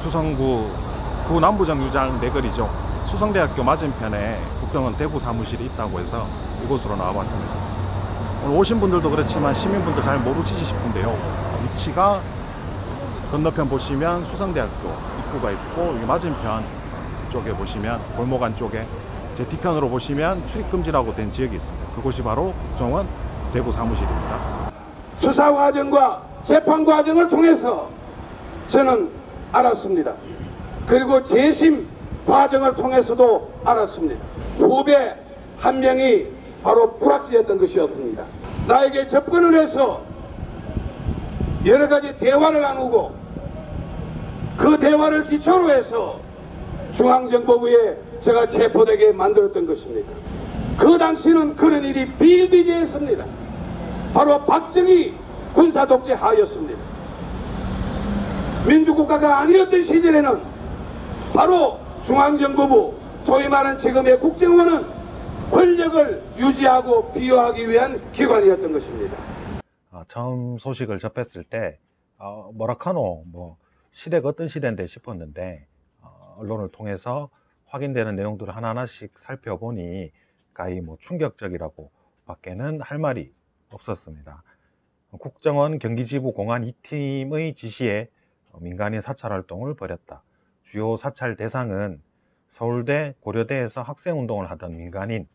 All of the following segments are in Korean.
수성구 구남부정류장 내거리죠. 수성대학교 맞은편에 국정원 대구 사무실이 있다고 해서 이곳으로 나와봤습니다. 오늘 오신 분들도 그렇지만 시민분들 잘 모르시지 싶은데요. 위치가 건너편 보시면 수성대학교 입구가 있고, 이 맞은편 쪽에 보시면 골목 안쪽에 제 뒤편으로 보시면 출입금지라고 된 지역이 있습니다. 그곳이 바로 국정원 대구 사무실입니다. 수사 과정과 재판 과정을 통해서 저는 알았습니다. 그리고 재심 과정을 통해서도 알았습니다. 후배 한 명이 바로 불확실했던 것이었습니다. 나에게 접근을 해서 여러 가지 대화를 나누고 그 대화를 기초로 해서 중앙정보부에 제가 체포되게 만들었던 것입니다. 그 당시는 그런 일이 비일비재했습니다. 바로 박정희 군사독재 하였습니다. 민주국가가 아니었던 시절에는 바로 중앙정보부, 소위 말하는 지금의 국정원은 권력을 유지하고 비호하기 위한 기관이었던 것입니다. 처음 소식을 접했을 때 뭐라카노, 시대가 어떤 시대인데 싶었는데, 언론을 통해서 확인되는 내용들을 하나하나씩 살펴보니 가히 충격적이라고 밖에는 할 말이 없었습니다. 국정원 경기지부 공안 2팀의 지시에 민간인 사찰 활동을 벌였다. 주요 사찰 대상은 서울대, 고려대에서 학생운동을 하던 민간인,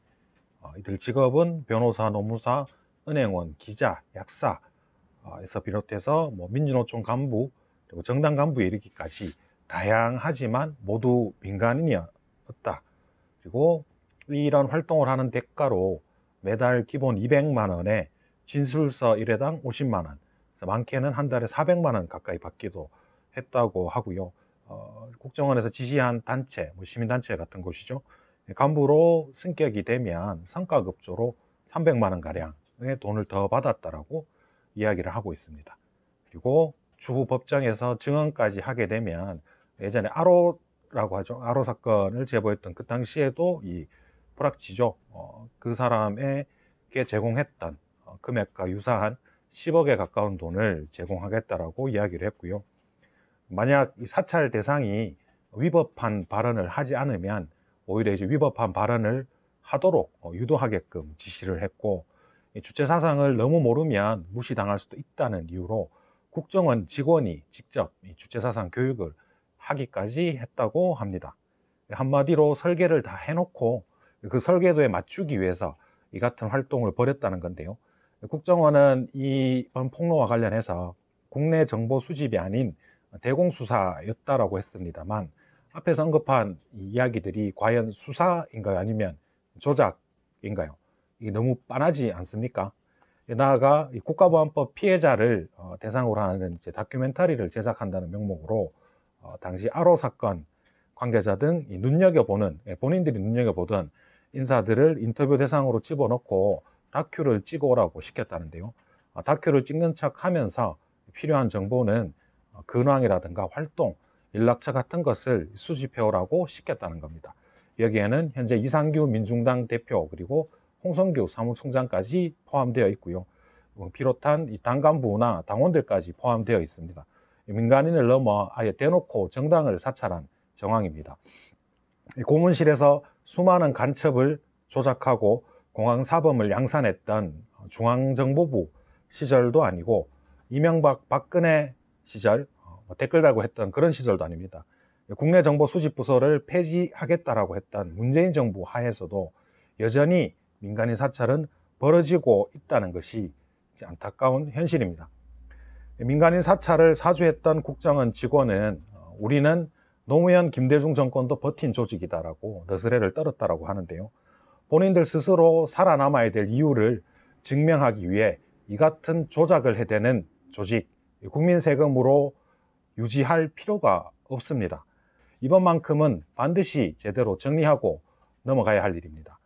이들 직업은 변호사, 노무사, 은행원, 기자, 약사에서 비롯해서 민주노총 간부, 그리고 정당 간부에 이르기까지 다양하지만 모두 민간인이었다. 그리고 이런 활동을 하는 대가로 매달 기본 200만 원에 진술서 1회당 50만 원, 많게는 한 달에 400만 원 가까이 받기도 했다고 하고요. 국정원에서 지시한 단체, 시민단체 같은 곳이죠. 간부로 승격이 되면 성과급조로 300만 원 가량의 돈을 더 받았다라고 이야기를 하고 있습니다. 그리고 추후 법정에서 증언까지 하게 되면, 예전에 아로라고 하죠. 아로 사건을 제보했던 그 당시에도 이 불확지죠. 그 사람에게 제공했던 금액과 유사한 10억에 가까운 돈을 제공하겠다라고 이야기를 했고요. 만약 이 사찰 대상이 위법한 발언을 하지 않으면 오히려 이제 위법한 발언을 하도록 유도하게끔 지시를 했고, 주체 사상을 너무 모르면 무시당할 수도 있다는 이유로 국정원 직원이 직접 주체 사상 교육을 하기까지 했다고 합니다. 한마디로 설계를 다 해놓고 그 설계도에 맞추기 위해서 이 같은 활동을 벌였다는 건데요. 국정원은 이번 폭로와 관련해서 국내 정보 수집이 아닌 대공수사였다라고 했습니다만, 앞에서 언급한 이야기들이 과연 수사인가요? 아니면 조작인가요? 이게 너무 빤하지 않습니까? 나아가 국가보안법 피해자를 대상으로 하는 이제 다큐멘터리를 제작한다는 명목으로 당시 아로 사건 관계자 등 눈여겨보는, 본인들이 눈여겨보던 인사들을 인터뷰 대상으로 집어넣고 다큐를 찍어오라고 시켰다는데요. 다큐를 찍는 척 하면서 필요한 정보는 근황이라든가 활동, 연락처 같은 것을 수집해오라고 시켰다는 겁니다. 여기에는 현재 이상규 민중당 대표, 그리고 홍성규 사무총장까지 포함되어 있고요. 비롯한 이 당 간부나 당원들까지 포함되어 있습니다. 민간인을 넘어 아예 대놓고 정당을 사찰한 정황입니다. 고문실에서 수많은 간첩을 조작하고 공항사범을 양산했던 중앙정보부 시절도 아니고, 이명박 박근혜 시절 댓글 달고 했던 그런 시절도 아닙니다. 국내정보수집부서를 폐지하겠다라고 했던 문재인 정부 하에서도 여전히 민간인 사찰은 벌어지고 있다는 것이 안타까운 현실입니다. 민간인 사찰을 사주했던 국정원 직원은 우리는 노무현 김대중 정권도 버틴 조직이다라고 너스레를 떨었다라고 하는데요. 본인들 스스로 살아남아야 될 이유를 증명하기 위해 이 같은 조작을 해대는 조직, 국민 세금으로 유지할 필요가 없습니다. 이번만큼은 반드시 제대로 정리하고 넘어가야 할 일입니다.